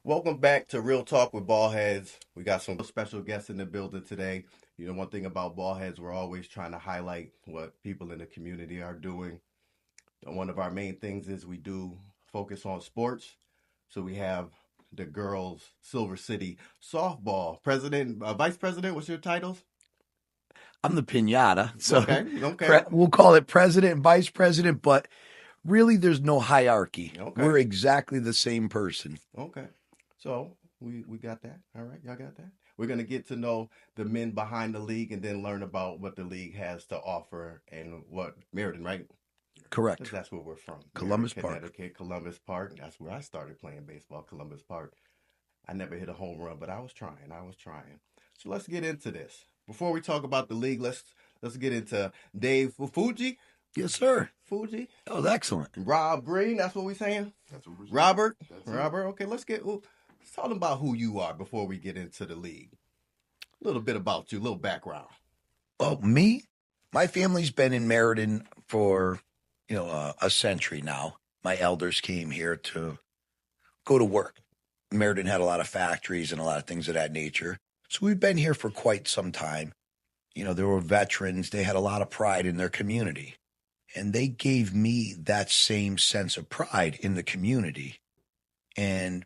Welcome back to Real Talk with Ball Heads. We got some special guests in the building today. You know, one thing about Ball Heads, we're always trying to highlight what people in the community are doing. And one of our main things is we do focus on sports. So we have the girls Silver City softball president, vice president. What's your titles? I'm the pinata, so Okay. we'll call it president and vice president, but really there's no hierarchy. Okay. We're exactly the same person. Okay. So we got that. All right, y'all got that. We're gonna get to know the men behind the league and then learn about what the league has to offer and what Meriden, right? Correct. That's where we're from. Columbus Meriden, Park. Connecticut, Columbus Park. That's where I started playing baseball, Columbus Park. I never hit a home run, but I was trying. So let's get into this. Before we talk about the league, let's get into Dave Fuji. Yes, sir. Fuji. Oh, excellent. Rob Green, that's what we're saying? That's what we're saying. Robert. That's Robert, okay, let's talk about who you are before we get into the league. A little bit about you, a little background. Oh, me? My family's been in Meriden for, a century now. My elders came here to go to work. Meriden had a lot of factories and a lot of things of that nature. So we've been here for quite some time. You know, there were veterans. They had a lot of pride in their community. And they gave me that same sense of pride in the community. And,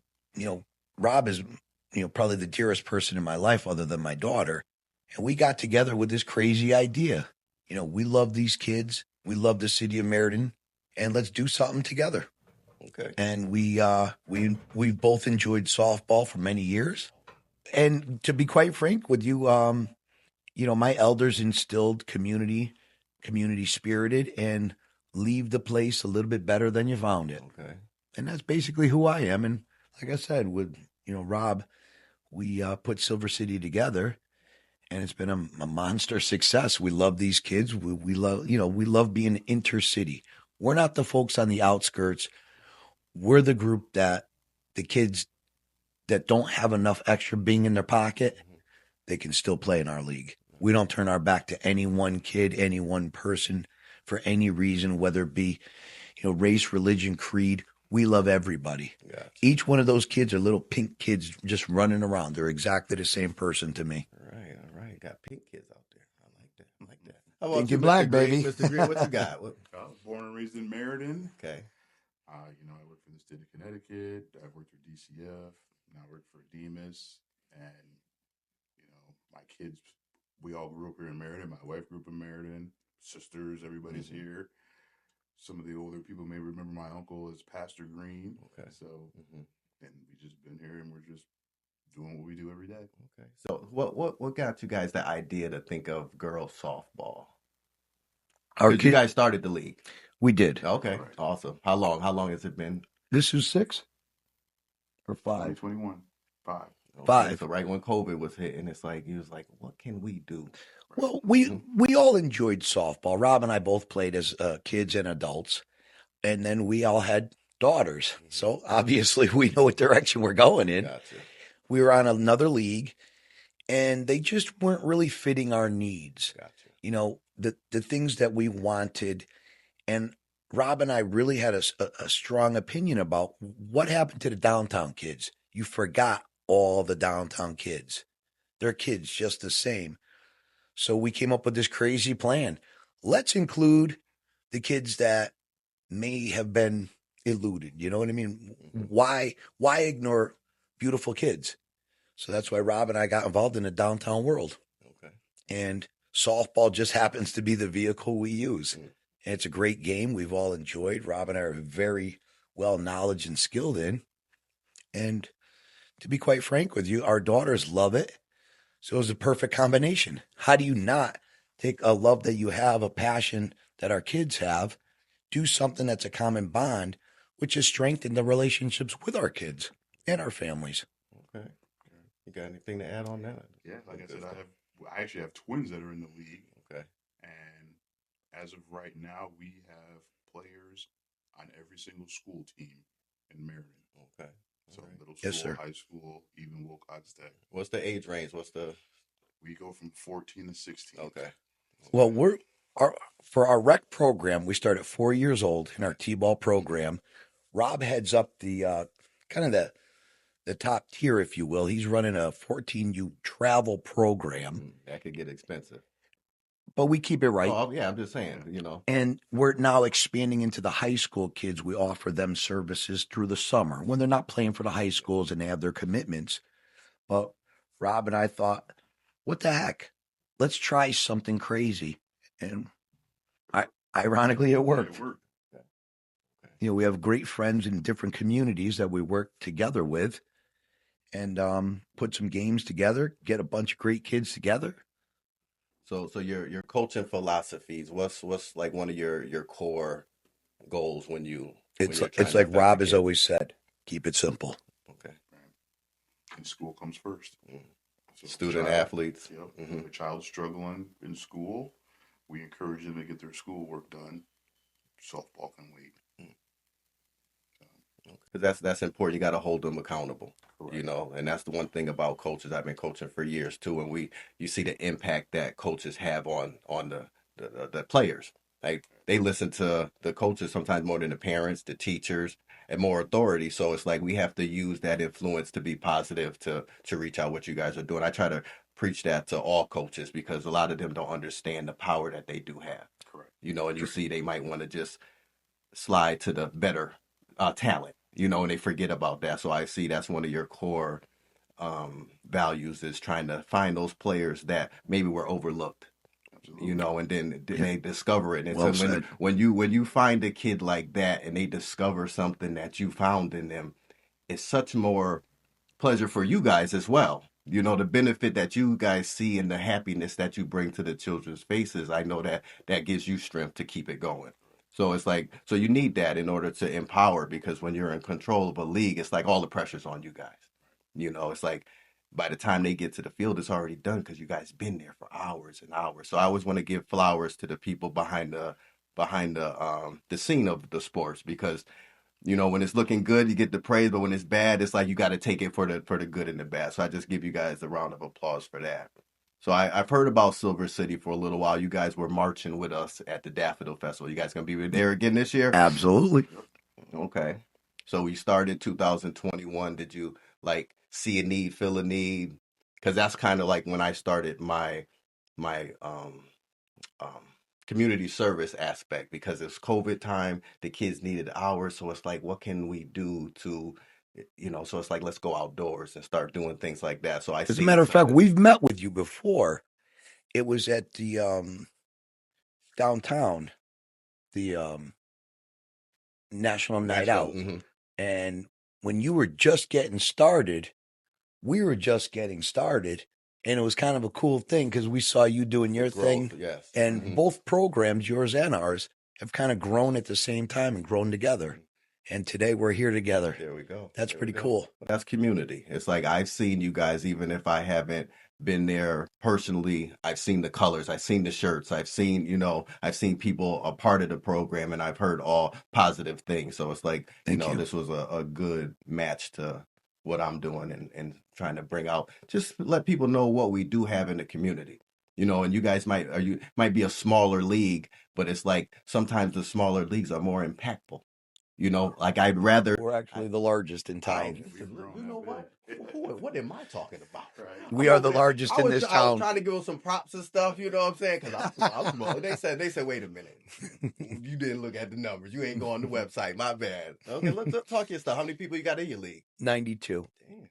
Rob is, probably the dearest person in my life other than my daughter. And we got together with this crazy idea. We love these kids. We love the city of Meriden. And let's do something together. Okay. And we've both enjoyed softball for many years. And to be quite frank with you, my elders instilled community spirited, and leave the place a little bit better than you found it. Okay. And that's basically who I am. And like I said, with, Rob, we put Silver City together, and it's been a monster success. We love these kids. We love being intercity. We're not the folks on the outskirts. We're the group that the kids that don't have enough extra being in their pocket, they can still play in our league. We don't turn our back to any one kid, any one person for any reason, whether it be, race, religion, creed. We love everybody. Gotcha. Each one of those kids are little pink kids just running around. They're exactly the same person to me. All right. Got pink kids out there. I like that. How about Think you, you're black, Mr. Green? baby. Mr. Green, what you got? I was born and raised in Meriden. Okay. I worked for the state of Connecticut. I worked for DCF. Now I work for Demas. And, my kids, we all grew up here in Meriden. My wife grew up in Meriden. Sisters, everybody's here. Some of the older people may remember my uncle as Pastor Green. Okay. So, and we just been here and we're just doing what we do every day. Okay. So what got you guys the idea to think of girls softball? You guys started the league. We did. Okay. Right. Awesome. How long has it been? This is 6 or 5? 2021. 5. Okay, 5. So right when COVID was hitting, it's like he was like, "What can we do?" Well, we all enjoyed softball. Rob and I both played as kids and adults, and then we all had daughters. So obviously we know what direction we're going in. Gotcha. We were on another league, and they just weren't really fitting our needs. Gotcha. The things that we wanted, and Rob and I really had a strong opinion about what happened to the downtown kids. You forgot all the downtown kids. They're kids just the same. So we came up with this crazy plan. Let's include the kids that may have been eluded. You know what I mean? Why ignore beautiful kids? So that's why Rob and I got involved in the downtown world. Okay. And softball just happens to be the vehicle we use. And it's a great game we've all enjoyed. Rob and I are very well knowledge and skilled in. And to be quite frank with you, our daughters love it. So it was a perfect combination. How do you not take a love that you have, a passion that our kids have, do something that's a common bond, which is strengthen the relationships with our kids and our families? Okay. You got anything to add on that? Yeah, like I said, I actually have twins that are in the league. Okay. And as of right now, we have players on every single school team in Meriden. Okay. So Right. middle school, Yes, sir. high school, even Wilcox Tech. What's the age range? We go from 14 to 16. Okay. Well, for our rec program, we start at 4 years old in our T-ball program. Rob heads up the kind of the top tier, if you will. He's running a 14U travel program, That could get expensive. but we keep it right. Oh, yeah, I'm just saying, you know. And we're now expanding into the high school kids. We offer them services through the summer when they're not playing for the high schools and they have their commitments. But Rob and I thought, what the heck? Let's try something crazy. And ironically, it worked. Yeah, it worked. You know, we have great friends in different communities that we work together with and put some games together, get a bunch of great kids together. So your coaching philosophies, what's like one of your core goals when you're It's trying to like affect Rob the has kids? always said, keep it simple. Okay. And school comes first. So if a Student child- athletes. Yep. If a child's struggling in school, we encourage them to get their schoolwork done. Softball can wait. Because that's important. You got to hold them accountable, Correct. you know, and that's the one thing about coaches. I've been coaching for years too, and you see the impact that coaches have on the players. Like they listen to the coaches sometimes more than the parents, the teachers, and more authority. So it's like we have to use that influence to be positive to reach out what you guys are doing. I try to preach that to all coaches because a lot of them don't understand the power that they do have. Correct. You know, and you see they might want to just slide to the better talent, you know, and they forget about that. So I see that's one of your core values is trying to find those players that maybe were overlooked, Absolutely. you know, and then they discover it. And Well so said. when you find a kid like that and they discover something that you found in them, it's such more pleasure for you guys as well. You know, the benefit that you guys see and the happiness that you bring to the children's faces, I know that gives you strength to keep it going. So it's like, so you need that in order to empower because when you're in control of a league, it's like all the pressure's on you guys. You know, it's like by the time they get to the field, it's already done because you guys been there for hours and hours. So I always want to give flowers to the people behind the scene of the sports because you know, when it's looking good, you get the praise, but when it's bad, it's like you got to take it for the good and the bad. So I just give you guys a round of applause for that. So I've heard about Silver City for a little while. You guys were marching with us at the Daffodil Festival. You guys gonna be there again this year? Absolutely. Okay. So we started 2021. Did you like see a need, feel a need? Because that's kind of like when I started my um, community service aspect because it's COVID time. The kids needed hours, so it's like, what can we do to, you know? So it's like, let's go outdoors and start doing things like that. So I As a see matter of fact, something. we've met with you before. It was at the downtown, the National Night Out. Mhm. And when you were just getting started, we were just getting started. And it was kind of a cool thing because we saw you doing your Growth, thing. yes. And Mhm. both programs, yours and ours, have kind of grown at the same time and grown together. And today we're here together. There we go. That's There we pretty go. cool. That's community. It's like I've seen you guys, even if I haven't been there personally. I've seen the colors, I've seen the shirts, I've seen, you know, I've seen people a part of the program, and I've heard all positive things. So it's like, Thank you. this was a good match to what I'm doing and trying to bring out, just let people know what we do have in the community. You know, and you guys might be a smaller league, but it's like sometimes the smaller leagues are more impactful. You know, like I'd rather. We're actually the largest in town. You know what? What am I talking about? Right. We are the largest in this I was town. trying to give them some props and stuff. You know what I'm saying? Because I'm small. They said, wait a minute. You didn't look at the numbers. You ain't go on the website. My bad. Okay, let's talk your stuff. How many people you got in your league? 92. Damn. I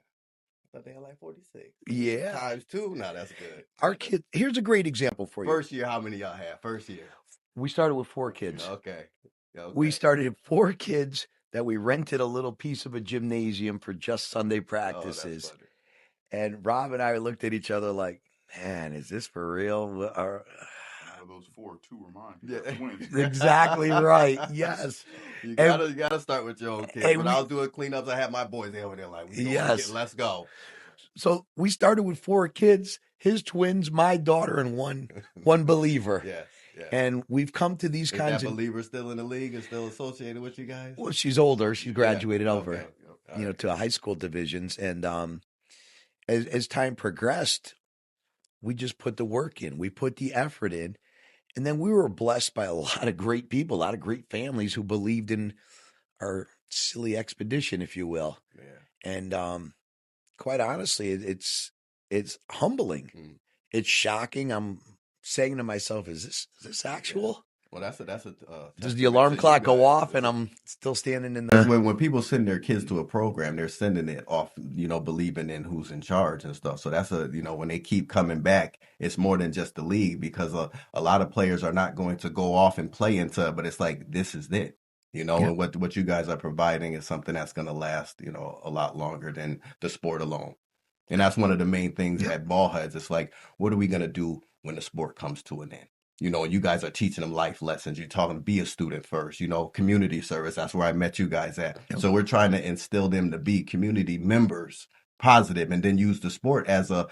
thought they had like 46. Yeah. Times 2. No, that's good. Our kid, here's a great example for you. First year, how many y'all have? First year. We started with 4 kids. Okay. We started at 4 kids that we rented a little piece of a gymnasium for just Sunday Oh, that's practices. funny. And Rob and I looked at each other like, man, is this for real? Out of those 4, 2 were mine. Yeah. Twins. Exactly right. Yes. You gotta start with your own kids. and When we- I was doing cleanups, I had my boys over there like, Yes. let's go. So we started with 4 kids, his twins, my daughter, and one believer. Yes. And we've come to these Is kinds that of. believer still in the league and still associated with you guys? Well, she's older. She graduated over, Okay. All you know, right. to high school divisions. And as time progressed, we just put the work in. We put the effort in. And then we were blessed by a lot of great people, a lot of great families who believed in our silly expedition, if you will. Yeah. And quite honestly, it's humbling. Mm. It's shocking. I'm saying to myself, is this actual? Well, that's a Does the testament alarm to you clock go guys. off and I'm still standing in Because the? when people send their kids to a program, they're sending it off, believing in who's in charge and stuff. So that's when they keep coming back, it's more than just the league, because a lot of players are not going to go off and play into it, but it's like, this is it, Yeah. and what you guys are providing is something that's going to last, a lot longer than the sport alone. And that's one of the main things at Ball Heads. It's like, what are we going to do when the sport comes to an end? You guys are teaching them life lessons. You're talking be a student first, community service. That's where I met you guys at. Yep. So we're trying to instill them to be community members, positive, and then use the sport as a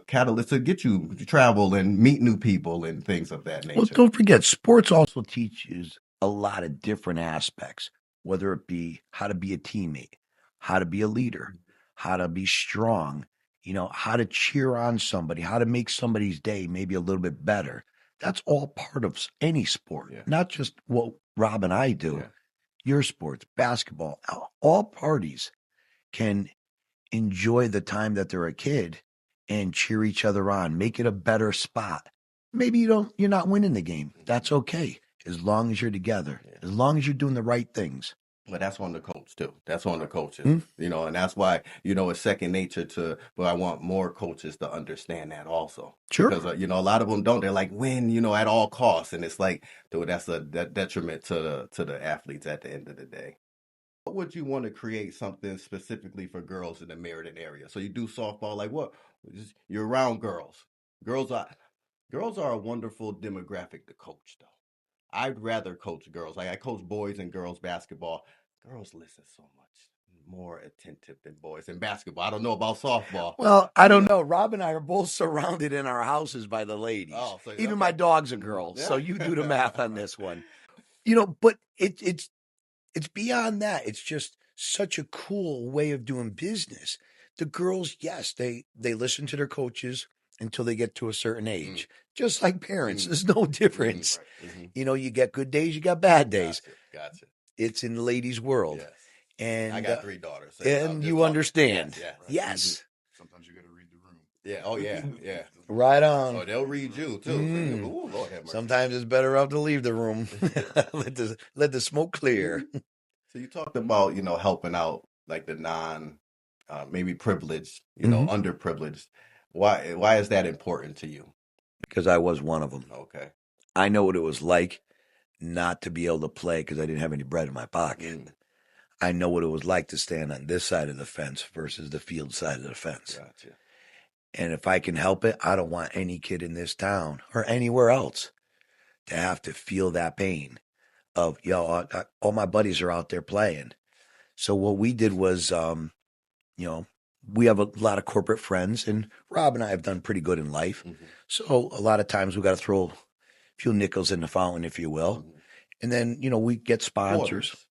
catalyst to get you to travel and meet new people and things of that nature. Well, don't forget, sports also teaches a lot of different aspects, whether it be how to be a teammate, how to be a leader, how to be strong, how to cheer on somebody, how to make somebody's day maybe a little bit better. That's all part of any sport, not just what Rob and I do. Yeah. Your sports, basketball, all parties can enjoy the time that they're a kid and cheer each other on, make it a better spot. Maybe you're not winning the game. That's okay. As long as you're together, as long as you're doing the right things. But that's on the coach too. That's on the coaches, and that's why, it's second nature but I want more coaches to understand that also. Sure. Because, a lot of them don't. They're like, win, at all costs. And it's like, that's a detriment to the athletes at the end of the day. What would you want to create something specifically for girls in the Meriden area? So you do softball, like what? You're around girls. Girls are a wonderful demographic to coach, though. I'd rather coach girls. Like I coach boys and girls basketball. Girls listen so much more attentive than boys in basketball. I don't know about softball. Well, I don't know. Rob and I are both surrounded in our houses by the ladies. Oh, so, even okay. my dog's a girl. So you do the math on this one. But it's beyond that. It's just such a cool way of doing business. The girls, yes, they listen to their coaches until they get to a certain age. Just like parents. There's no difference. You get good days, you got bad days. Gotcha. It's in the ladies' world. Yes. And I got 3 daughters. So and you understand. Yes. Yes. Sometimes you got to read the room. Yeah. Oh, yeah. Right on. Oh, they'll read you too. Ooh, Lord have mercy. Sometimes it's better off to leave the room. let the smoke clear. So you talked about, helping out like the non, maybe privileged, underprivileged. Why is that important to you? Because I was one of them. Okay. I know what it was like not to be able to play because I didn't have any bread in my pocket. I know what it was like to stand on this side of the fence versus the field side of the fence. Gotcha. And if I can help it, I don't want any kid in this town or anywhere else to have to feel that pain of, all my buddies are out there playing. So what we did was, we have a lot of corporate friends, and Rob and I have done pretty good in life. So a lot of times we got to throw a few nickels in the fountain, if you will. And then, we get sponsors. Quarters.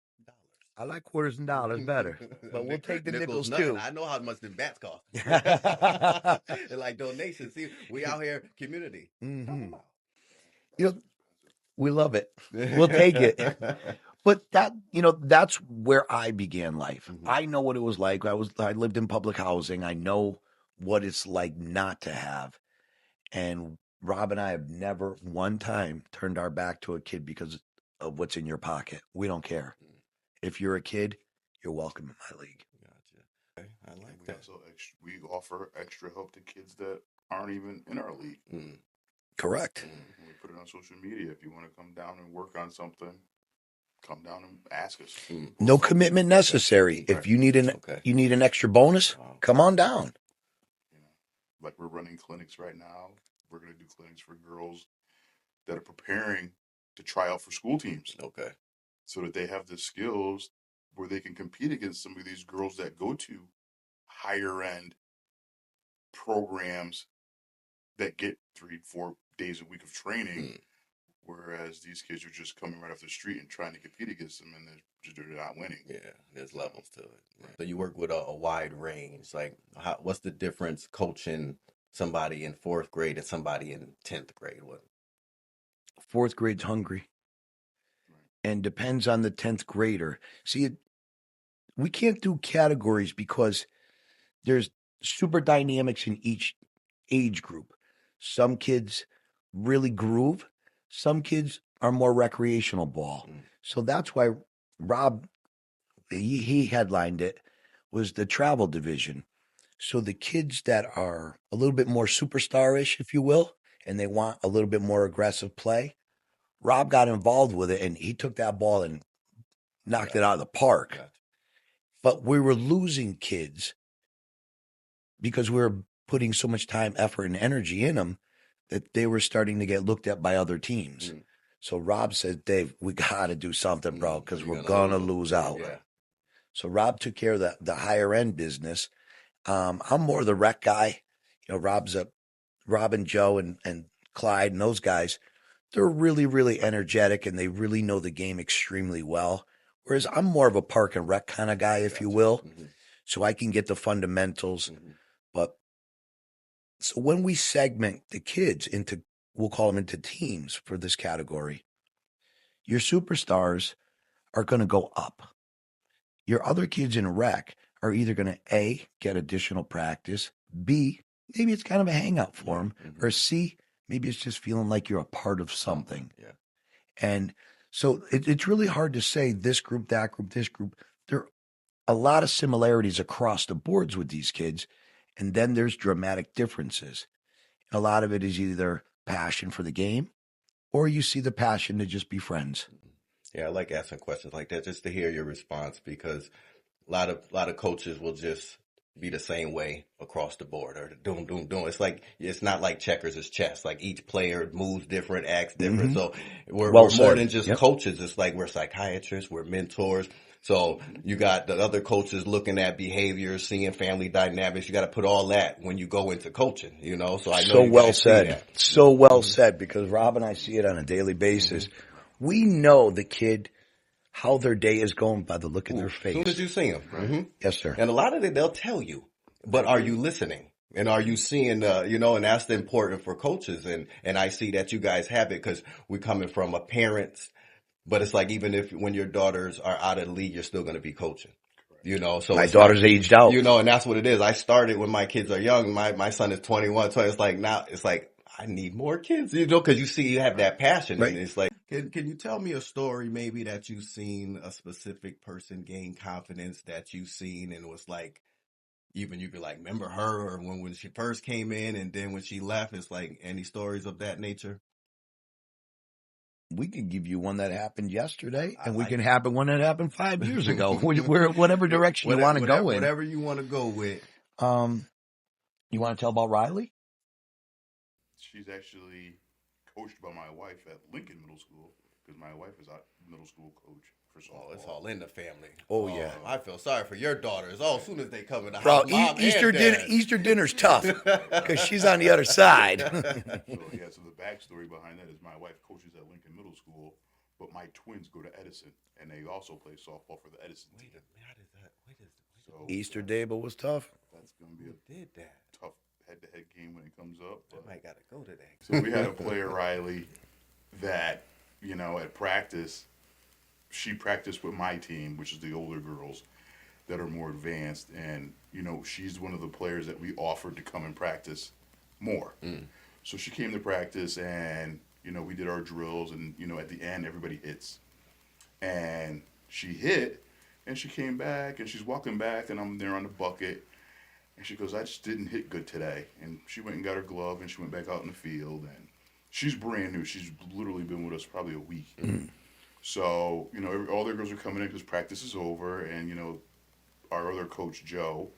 I like quarters and dollars better, but we'll take the nickels too. I know how much the bats cost. They're like donations. See, we out here community. We love it. We'll take it. But that's where I began life. I know what it was like. I lived in public housing. I know what it's like not to have. And Rob and I have never one time turned our back to a kid because of what's in your pocket. We don't care. If you're a kid, you're welcome in my league. Gotcha. Okay. I like we that. Also we offer extra help to kids that aren't even in our league. Correct. We put it on social media. If you want to come down and work on something, come down and ask us. No commitment necessary. If you need an extra bonus, come on down. Like we're running clinics right now. We're going to do clinics for girls that are preparing to try out for school teams. Okay. So that they have the skills where they can compete against some of these girls that go to higher end programs that get 3-4 days a week of training, whereas these kids are just coming right off the street and trying to compete against them, and they're not winning. Yeah, there's levels to it. Right. So you work with a wide range. Like, what's the difference coaching somebody in 4th grade and somebody in 10th grade? What? 4th grade's hungry. And depends on the 10th grader. See, we can't do categories because there's super dynamics in each age group. Some kids really groove. Some kids are more recreational ball. So that's why Rob, he headlined it, was the travel division. So the kids that are a little bit more superstar-ish, if you will, and they want a little bit more aggressive play, Rob got involved with it, and he took that ball and knocked it out of the park. Gotcha. But we were losing kids because we were putting so much time, effort, and energy in them that they were starting to get looked at by other teams. So Rob said, Dave, we got to do something, bro, because we're going to lose out. Yeah. So Rob took care of the higher end business. I'm more the rec guy. You know, Rob and Joe and Clyde and those guys, they're really, really energetic and they really know the game extremely well. Whereas I'm more of a park and rec kind of guy, if you will. So I can get the fundamentals. But so when we segment the kids into, we'll call them into teams for this category, your superstars are going to go up. Your other kids in rec are either going to A, get additional practice, B, maybe it's kind of a hangout for them, or C, maybe it's just feeling like you're a part of something. Yeah. And so it's really hard to say this group, that group, this group. There are a lot of similarities across the boards with these kids, and then there's dramatic differences. A lot of it is either passion for the game, or you see the passion to just be friends. Yeah, I like asking questions like that just to hear your response, because a lot of coaches will just be the same way across the board, or doom. It's like, it's not like checkers, it's chess. Like each player moves different, acts different. So we're more than just coaches. It's like we're psychiatrists, we're mentors. So you got the other coaches looking at behaviors, seeing family dynamics. You got to put all that when you go into coaching, you know. So I know so well said. So well said, because Rob and I see it on a daily basis. We know the kid, how their day is going by the look in their face. As soon as you see them. Right. Yes, sir. And a lot of it, they'll tell you, but are you listening? And are you seeing, you know, and that's the important for coaches. And I see that you guys have it, because we're coming from a parents, but it's like, even if when your daughters are out of the league, you're still going to be coaching. You know, so my daughter's aged out. You know, and that's what it is. I started when my kids are young. My son is 21. So it's like, now it's like, I need more kids, you know, because you see you have that passion. Right. And it's like, can you tell me a story maybe that you've seen a specific person gain confidence that you've seen, and was like, even you could like remember her, or when she first came in and then when she left? It's like, any stories of that nature? We can give you one that happened yesterday, and we can happen one that happened 5 years ago. Whatever direction you want to go in. Whatever you want to go with. You want to tell about Riley? She's actually coached by my wife at Lincoln Middle School, because my wife is a middle school coach for softball. Oh, it's all in the family. Oh yeah. I feel sorry for your daughters. Oh, as soon as they come in the Bro, house, Easter dinner's tough, because she's on the other side. So the backstory behind that is my wife coaches at Lincoln Middle School, but my twins go to Edison, and they also play softball for the Edison team. So Easter day, but was tough. That's going to be a tough head-to-head game when it comes up. I might got to go today. So we had a player, Riley, that, you know, at practice, she practiced with my team, which is the older girls that are more advanced. And, you know, she's one of the players that we offered to come and practice more. So she came to practice, and, you know, we did our drills, and, you know, at the end, everybody hits. And she hit, and she came back, and she's walking back, and I'm there on the bucket. And she goes, I just didn't hit good today. And she went and got her glove, and she went back out in the field. And she's brand new. She's literally been with us probably a week. So, you know, all their girls are coming in because practice is over. And, you know, our other coach, Joe,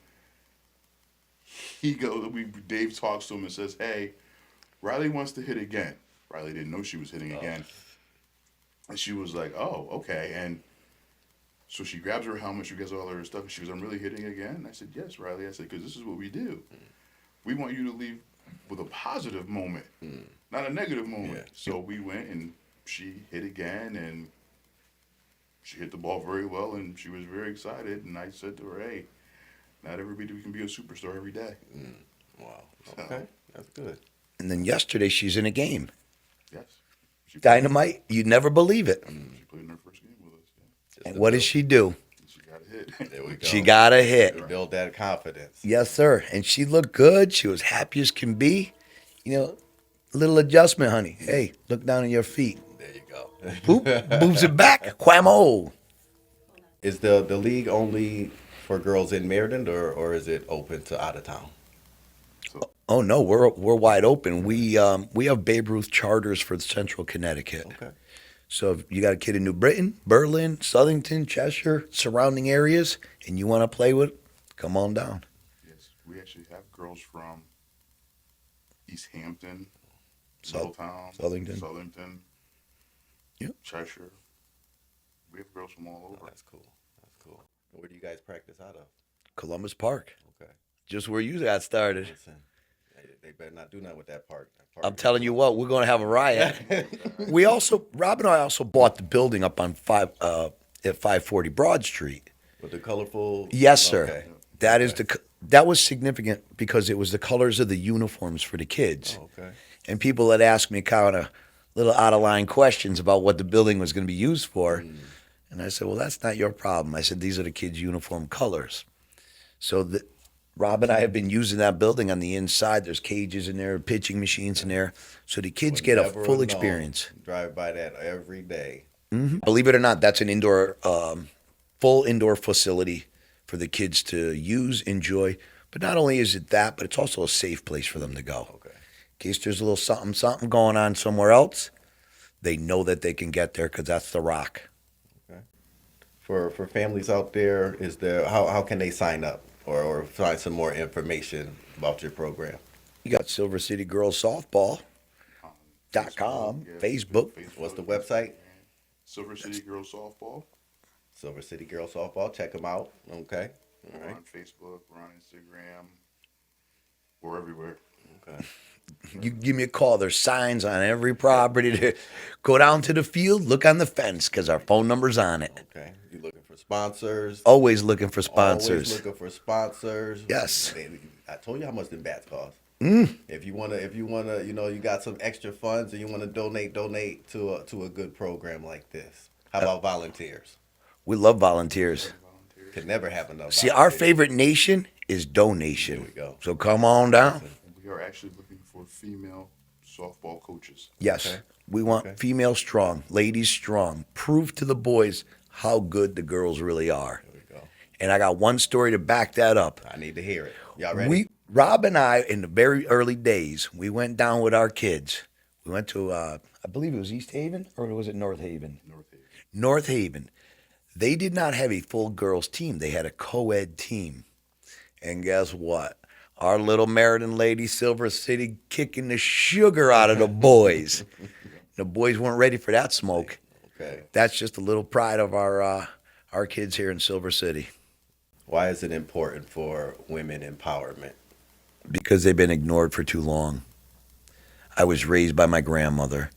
Dave talks to him and says, hey, Riley wants to hit again. Riley didn't know she was hitting again. And she was like, oh, okay. And so she grabs her helmet, she gets all her stuff, and she goes, I'm really hitting again? And I said, yes, Riley. I said, because this is what we do. We want you to leave with a positive moment, not a negative moment. Yeah. So we went, and she hit again, and she hit the ball very well, and she was very excited. And I said to her, hey, not everybody can be a superstar every day. Wow. Okay, that's good. And then yesterday, she's in a game. Yes. Dynamite, you'd never believe it. She played in her first game with us. Yeah. And what does she do? She got a hit. There we go. She got a hit. Build that confidence. Yes, sir. And she looked good. She was happy as can be. You know, little adjustment, honey. Hey, look down at your feet. There you go. Boop, moves it back. Quamo. Is the league only for girls in Meriden, or is it open to out of town? So, Oh no, we're wide open. We have Babe Ruth charters for Central Connecticut. Okay. So if you got a kid in New Britain, Berlin, Southington, Cheshire, surrounding areas, and you want to play with, come on down. yes, we actually have girls from East Hampton, South- Middletown, Southington. Yep. Cheshire. We have girls from all Oh, over. that's cool. That's cool. Where do you guys practice out of? Columbus Park, Okay. just where you got started. Listen, they better not do nothing with that park. That park I'm is telling you cool. what, we're going to have a riot. We also, Rob and I also bought the building up on at 540 Broad Street. With the colorful. Yes, sir. Okay. That is that was significant because it was the colors of the uniforms for the kids. Oh, okay. And people had asked me kind of little out of line questions about what the building was going to be used for. And I said, well, that's not your problem. I said, these are the kids' uniform colors. So Rob and I have been using that building on the inside. There's cages in there, pitching machines in there. So the kids Would get a never full have experience. known. Drive by that every day. Believe it or not, that's an indoor, full indoor facility for the kids to use, enjoy. But not only is it that, but it's also a safe place for them to go. Okay. In case there's a little something going on somewhere else, they know that they can get there because that's the Rock. For families out there, is there how can they sign up or find some more information about your program? You got Silver City Girls Softball. .com, Facebook. What's the website? Silver City Girls Softball. Silver City Girls Softball. Check them out. Okay. All We're right. on Facebook. We're on Instagram. We're everywhere. Okay. You give me a call. There's signs on every property. To go down to the field, look on the fence because our phone number's on it. Okay. You looking for sponsors? Always looking for Always sponsors. looking for sponsors. Yes. Baby, I told you how much the bats cost. If you wanna, you got some extra funds and you wanna donate to a good program like this. How about volunteers? We love volunteers. Volunteers. Could never have enough. See, our volunteers. favorite nation is donation. There we go. So come on down. We are actually looking for female softball coaches. Yes, Okay. we want Okay. female strong, ladies strong. Prove to the boys how good the girls really are. There we go. And I got one story to back that up. I need to hear it. Y'all ready? Rob and I, in the very early days, we went down with our kids. We went to, I believe it was East Haven, or was it North Haven? North Haven. North Haven. They did not have a full girls team. They had a co-ed team. And guess what? Our little Meriden lady, Silver City, kicking the sugar out of the boys. The boys weren't ready for that smoke. Okay. That's just a little pride of our kids here in Silver City. Why is it important for women empowerment? Because they've been ignored for too long. I was raised by my grandmother.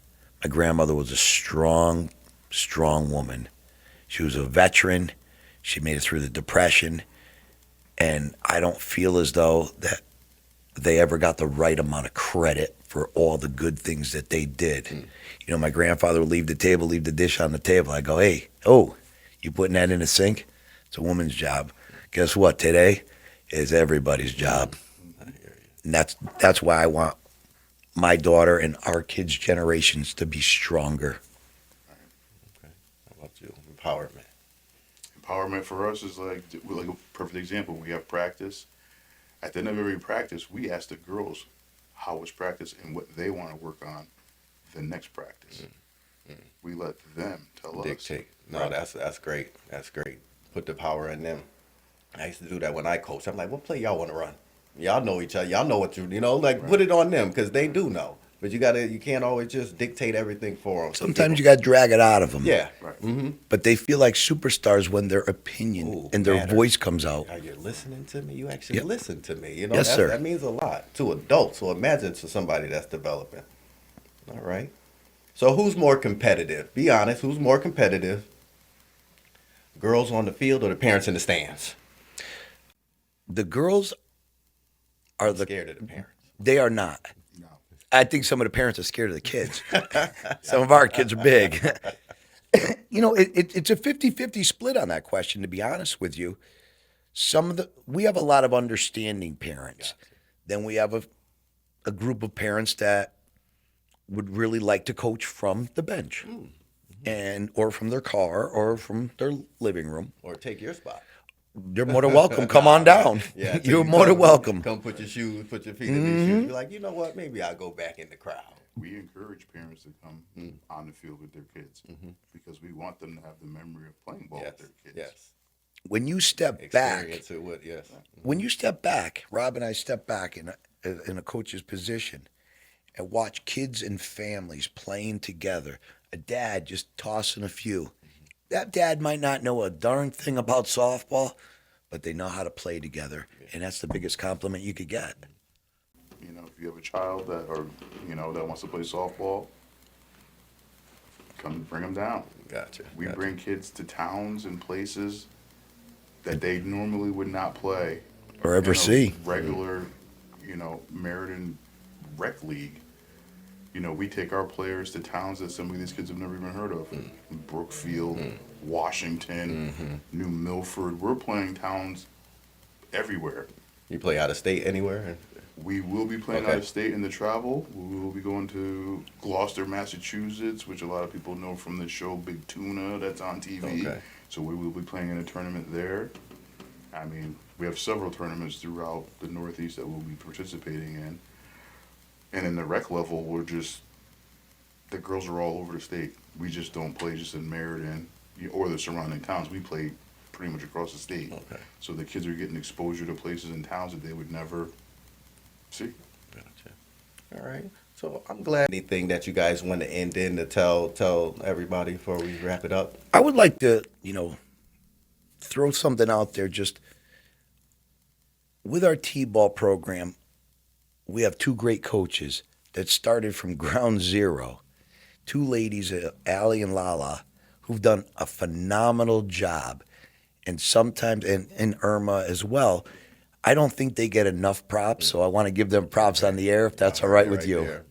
My grandmother was a strong, strong woman. She was a veteran. She made it through the Depression. And I don't feel as though that they ever got the right amount of credit for all the good things that they did. You know, my grandfather would leave the dish on the table. I go, hey, you putting that in the sink? It's a woman's job. Guess what? Today is everybody's job. I hear you. And that's why I want my daughter and our kids' generations to be stronger. Okay. How about you? Empowerment. Empowerment for us is like a perfect example. We have practice. At the end of every practice, we ask the girls how was practice and what they want to work on the next practice. We let them tell us. Dictate. No, Right. that's great. That's great. Put the power in them. I used to do that when I coached. I'm like, what play y'all want to run? Y'all know each other. Y'all know what like put it on them because they do know. But you can't always just dictate everything for them. Sometimes you got to drag it out of them. Yeah. Right. Mm-hmm. But they feel like superstars when their opinion Ooh, and their matters. voice comes out. Are you listening to me? You actually Yep. listen to me. Yes, sir. That means a lot to adults. So imagine to somebody that's developing. All right. So who's more competitive? Be honest. Who's more competitive? Girls on the field or the parents in the stands? The girls are Scared of the parents. they are not. No. I think some of the parents are scared of the kids. Some of our kids are big. It's a 50-50 split on that question, to be honest with you. We have a lot of understanding parents. Gotcha. Then we have a group of parents that would really like to coach from the bench or from their car or from their living room. Or take your spot. You're more than welcome. Come on down. Yeah, so You're you more than come- welcome. Come put your feet in these shoes. Be like, you know what? Maybe I'll go back in the crowd. We encourage parents to come on the field with their kids because we want them to have the memory of playing ball Yes, with their kids. yes. When you step back, Experience it with, yes. when you step back, Rob and I step back in a coach's position and watch kids and families playing together. A dad just tossing a few. That dad might not know a darn thing about softball, but they know how to play together, and that's the biggest compliment you could get. You know, if you have a child that wants to play softball, come bring them down. Gotcha. We gotcha. bring kids to towns and places that they normally would not play Or ever in a see. regular, Meriden rec league. We take our players to towns that some of these kids have never even heard of. Brookfield, Washington, New Milford. We're playing towns everywhere. You play out of state anywhere? We will be playing Okay. out of state in the travel. We will be going to Gloucester, Massachusetts, which a lot of people know from the show Big Tuna that's on TV. Okay. So we will be playing in a tournament there. I mean, we have several tournaments throughout the Northeast that we'll be participating in. And in the rec level, the girls are all over the state. We just don't play just in Meriden or the surrounding towns. We play pretty much across the state. Okay. So the kids are getting exposure to places and towns that they would never see. Gotcha. All right. So I'm glad. Anything that you guys want to end in to tell everybody before we wrap it up? I would like to, throw something out there. Just with our T-ball program, we have two great coaches that started from ground zero. Two ladies, Allie and Lala, who've done a phenomenal job. And sometimes, and Irma as well, I don't think they get enough props, so I want to give them props on the air, if that's all right with you. there.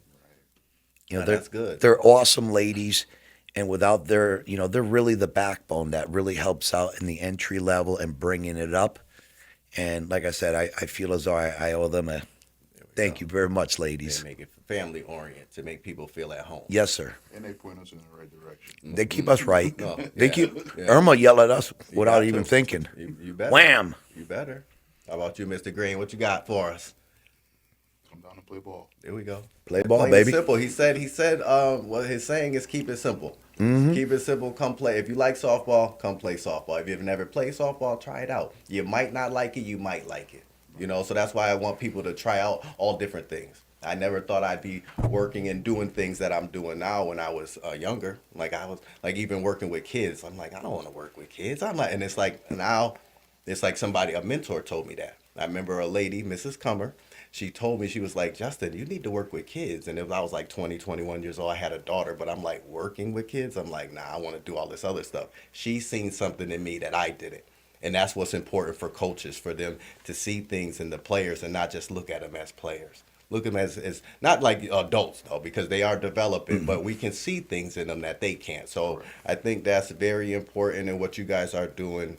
You know, That's good. They're awesome ladies, and without their, they're really the backbone that really helps out in the entry level and bringing it up. And like I said, I feel as though I owe them a thank you very much, ladies. They make it family oriented to make people feel at home. Yes, sir. And they point us in the right direction. They keep us right. Oh, They yeah, keep yeah. Irma yell at us You without got even to. thinking. You better. Wham! You better. How about you, Mr. Green? What you got for us? Come down and play ball. There we go. Play ball, Plain and baby. simple. He said, what his saying is keep it simple. Mm-hmm. Keep it simple. Come play. If you like softball, come play softball. If you've never played softball, try it out. You might not like it. You might like it. So that's why I want people to try out all different things. I never thought I'd be working and doing things that I'm doing now when I was younger. Like I was like even working with kids. I'm like, I don't want to work with kids. I'm like, and it's like now it's like a mentor told me that. I remember a lady, Mrs. Cummer, she told me, she was like, Justin, you need to work with kids. And if I was like 20, 21 years old, I had a daughter, but I'm like working with kids. I'm like, nah, I want to do all this other stuff. She seen something in me that I didn't. And that's what's important for coaches, for them to see things in the players and not just look at them as players. Look at them as not like adults, though, because they are developing, but we can see things in them that they can't. So I think that's very important, and what you guys are doing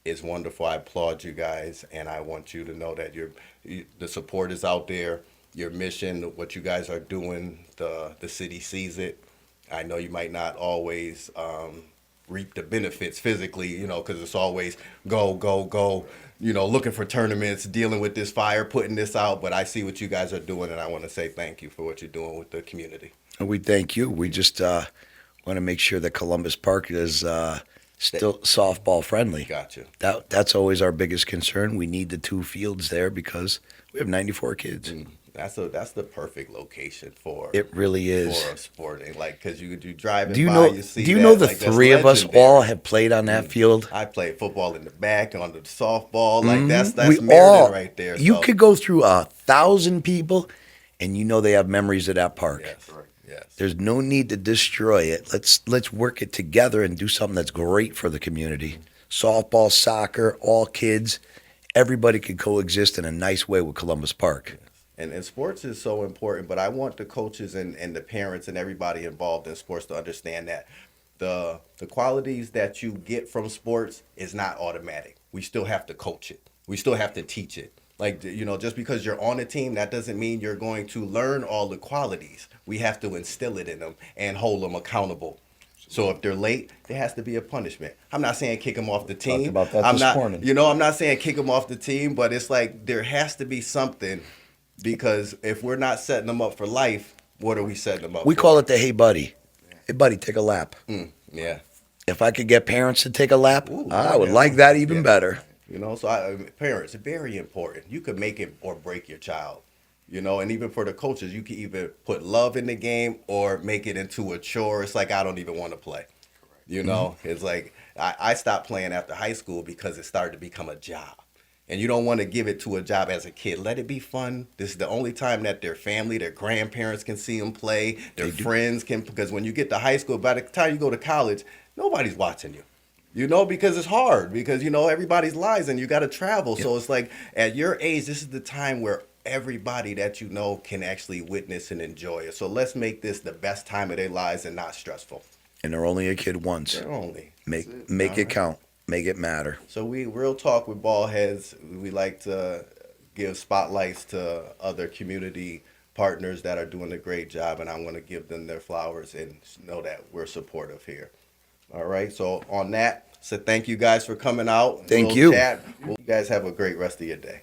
is wonderful. I applaud you guys, and I want you to know that the support is out there. Your mission, what you guys are doing, the city sees it. I know you might not always reap the benefits physically, because it's always go, looking for tournaments, dealing with this fire, putting this out. But I see what you guys are doing, and I want to say thank you for what you're doing with the community. And we thank you. We just want to make sure that Columbus Park is still softball friendly. Gotcha. That's always our biggest concern. We need the two fields there because we have 94 kids. That's the perfect location for It really is. for a sporting, like, because you drive Do you by, know? you see Do you that, know the like, that's three of us legendary. all have played on that field? I played football in the back on the softball, like that's We Meriden all right there. You so. could go through 1,000 people, and they have memories of that park. Yes, Right. yes. There's no need to destroy it. Let's work it together and do something that's great for the community. Softball, soccer, all kids, everybody can coexist in a nice way with Columbus Park. And sports is so important, but I want the coaches and the parents and everybody involved in sports to understand that the qualities that you get from sports is not automatic. We still have to coach it. We still have to teach it. Like, just because you're on a team, that doesn't mean you're going to learn all the qualities. We have to instill it in them and hold them accountable. So if they're late, there has to be a punishment. I'm not saying kick them off the team. Talked about that I'm this not, morning. I'm not saying kick them off the team, but it's like there has to be something, because if we're not setting them up for life, what are we setting them up We for? call it the hey buddy. Hey buddy, take a lap. Yeah. If I could get parents to take a lap, Ooh, I would yeah. like that even Yeah. better. So parents, very important. You could make it or break your child. And even for the coaches, you can either put love in the game or make it into a chore. It's like, I don't even want to play. It's like I stopped playing after high school because it started to become a job. And you don't want to give it to a job as a kid. Let it be fun. This is the only time that their family, their grandparents can see them play, their friends can, because when you get to high school, by the time you go to college, nobody's watching you. Because it's hard, because, everybody's lives and you got to travel. Yep. So it's like at your age, this is the time where everybody that you know can actually witness and enjoy it. So let's make this the best time of their lives and not stressful. And they're only a kid once. They're only. Make it count. Make it matter. So we real talk with Ball Headz. We like to give spotlights to other community partners that are doing a great job, and I'm going to give them their flowers and know that we're supportive here. All right. So on that, thank you guys for coming out. Thank you. Chat. You guys have a great rest of your day.